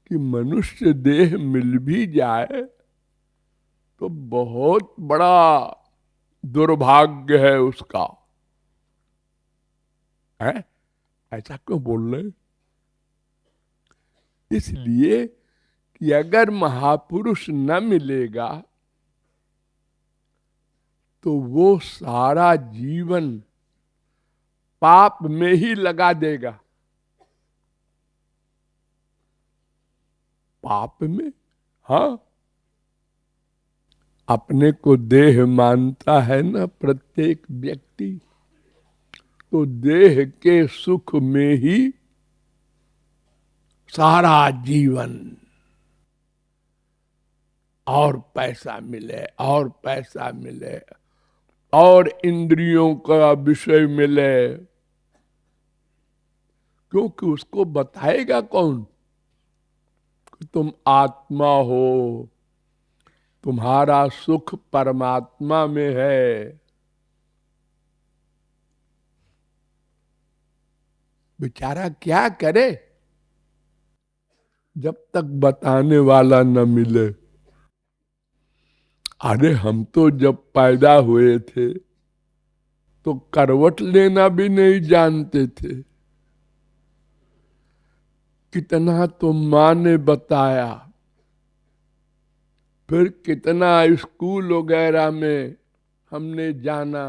कि मनुष्य देह मिल भी जाए तो बहुत बड़ा दुर्भाग्य है उसका। है ऐसा क्यों बोल रहे? इसलिए कि अगर महापुरुष न मिलेगा तो वो सारा जीवन पाप में ही लगा देगा। पाप में, हाँ। अपने को देह मानता है ना प्रत्येक व्यक्ति, तो देह के सुख में ही सारा जीवन, और पैसा मिले और पैसा मिले और इंद्रियों का विषय मिले, क्योंकि उसको बताएगा कौन कि तुम आत्मा हो, तुम्हारा सुख परमात्मा में है। बेचारा क्या करे जब तक बताने वाला न मिले। अरे हम तो जब पैदा हुए थे तो करवट लेना भी नहीं जानते थे। कितना तो माँ ने बताया, फिर कितना स्कूल वगैरह में हमने जाना,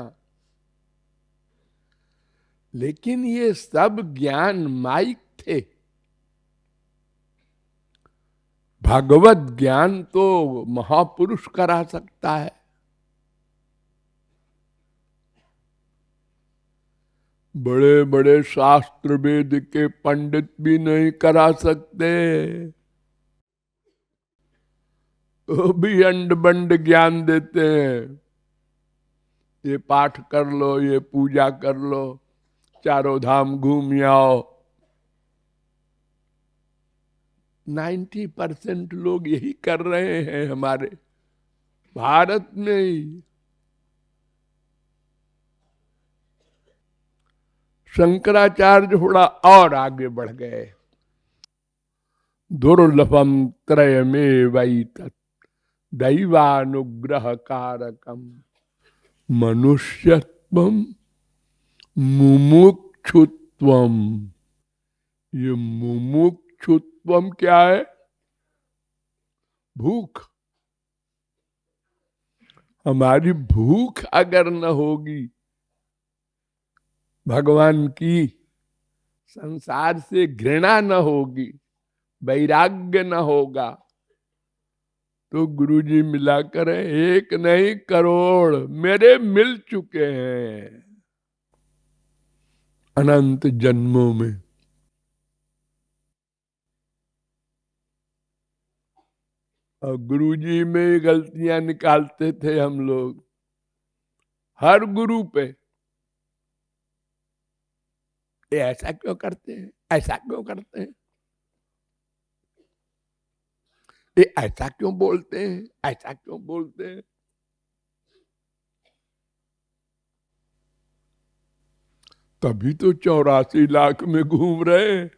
लेकिन ये सब ज्ञान माइक थे। भगवत ज्ञान तो महापुरुष करा सकता है। बड़े बड़े शास्त्र वेद के पंडित भी नहीं करा सकते। वो भी अंड बंड ज्ञान देते हैं। ये पाठ कर लो, ये पूजा कर लो, चारों धाम घूम आओ। 90% लोग यही कर रहे हैं हमारे भारत में ही। शंकराचार्य थोड़ा और आगे बढ़ गए। दुर्लभम त्रयमेवैतत् दैवानुग्रह कारकम मनुष्यत्वम मुमुक्षुत्वम। ये मुमुक्षुत्वम क्या है? भूख। हमारी भूख अगर न होगी भगवान की, संसार से घृणा न होगी, वैराग्य न होगा, तो गुरुजी मिला करें एक नहीं करोड़ मेरे मिल चुके हैं अनंत जन्मों में। और गुरुजी में गलतियां निकालते थे हम लोग हर गुरु पे। ये ऐसा क्यों करते हैं, ऐसा क्यों करते हैं, ये ऐसा क्यों बोलते हैं, ऐसा क्यों बोलते हैं। तभी तो 84 लाख में घूम रहे हैं।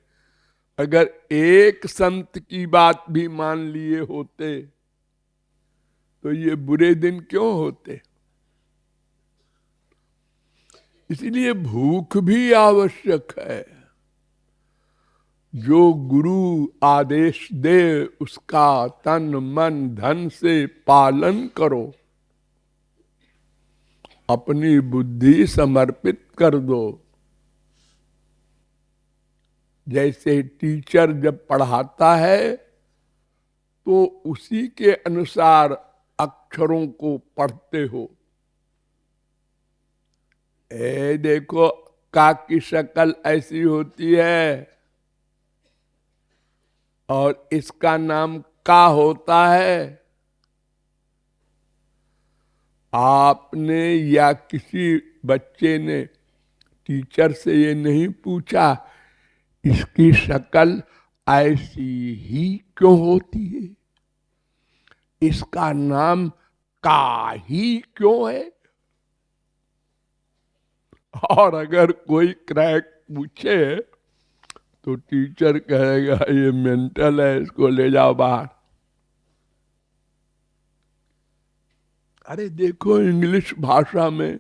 अगर एक संत की बात भी मान लिए होते तो ये बुरे दिन क्यों होते। इसलिए भूख भी आवश्यक है। जो गुरु आदेश दे उसका तन मन धन से पालन करो, अपनी बुद्धि समर्पित कर दो। जैसे टीचर जब पढ़ाता है तो उसी के अनुसार अक्षरों को पढ़ते हो। ए देखो, का की शक्ल ऐसी होती है और इसका नाम का होता है। आपने या किसी बच्चे ने टीचर से ये नहीं पूछा इसकी शक्ल ऐसी ही क्यों होती है, इसका नाम का ही क्यों है। और अगर कोई क्रैक पूछे तो टीचर कहेगा ये मेंटल है, इसको ले जाओ बाहर। अरे देखो इंग्लिश भाषा में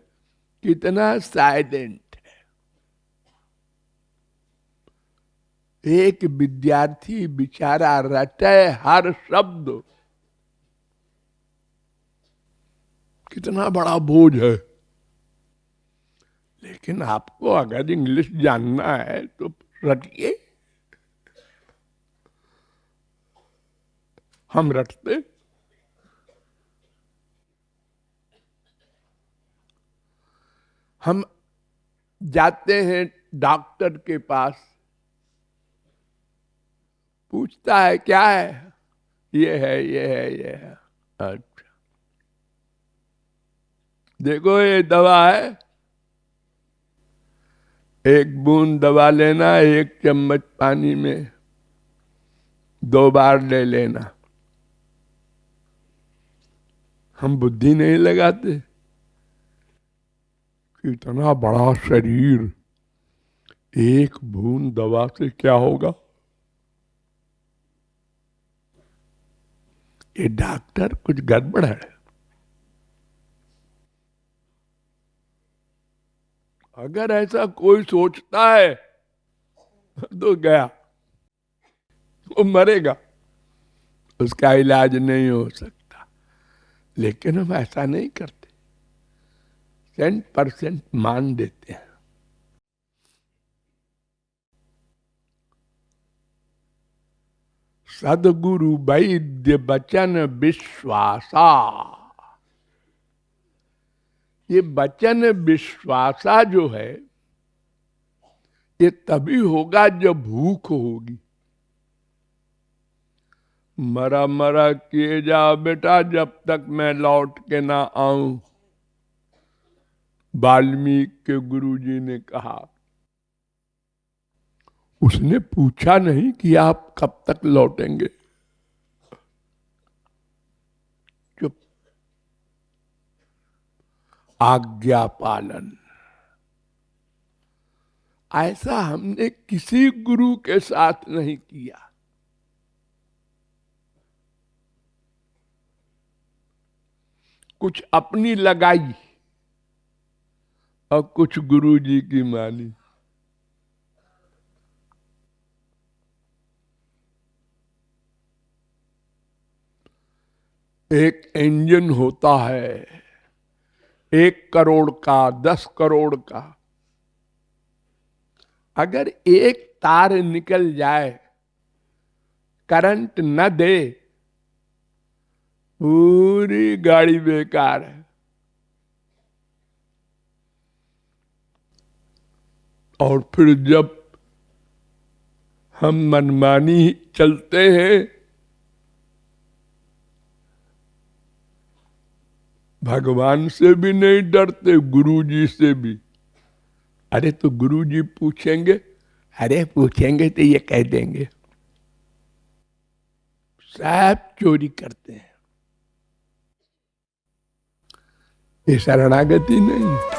कितना साइलेंट है। एक विद्यार्थी बेचारा रटे हर शब्द, कितना बड़ा बोझ है। लेकिन आपको अगर इंग्लिश जानना है तो रटिए। हम रटते, हम जाते हैं डॉक्टर के पास, पूछता है क्या है, ये है ये है ये है। अच्छा देखो ये दवा है, एक बूंद दवा लेना, एक चम्मच पानी में 2 बार ले लेना। हम बुद्धि नहीं लगाते। इतना बड़ा शरीर, एक बूंद दवा से क्या होगा। ये डॉक्टर कुछ गड़बड़ है। अगर ऐसा कोई सोचता है तो गया, वो मरेगा, उसका इलाज नहीं हो सकता। लेकिन हम ऐसा नहीं करते, 100% मान देते हैं। सदगुरु वैद्य वचन विश्वासा, ये वचन विश्वासा जो है ये तभी होगा जब भूख होगी। मरा मरा किए जाओ बेटा जब तक मैं लौट के ना आऊं, वाल्मीकि के गुरुजी ने कहा। उसने पूछा नहीं कि आप कब तक लौटेंगे। चुप। आज्ञा पालन, ऐसा हमने किसी गुरु के साथ नहीं किया। कुछ अपनी लगाई और कुछ गुरुजी की मानी। एक इंजन होता है 1 करोड़ का, 10 करोड़ का। अगर एक तार निकल जाए, करंट न दे, पूरी गाड़ी बेकार है। और फिर जब हम मनमानी चलते हैं, भगवान से भी नहीं डरते, गुरुजी से भी। अरे तो गुरुजी पूछेंगे, अरे पूछेंगे तो ये कह देंगे। सब चोरी करते हैं। ये शरणागति नहीं है।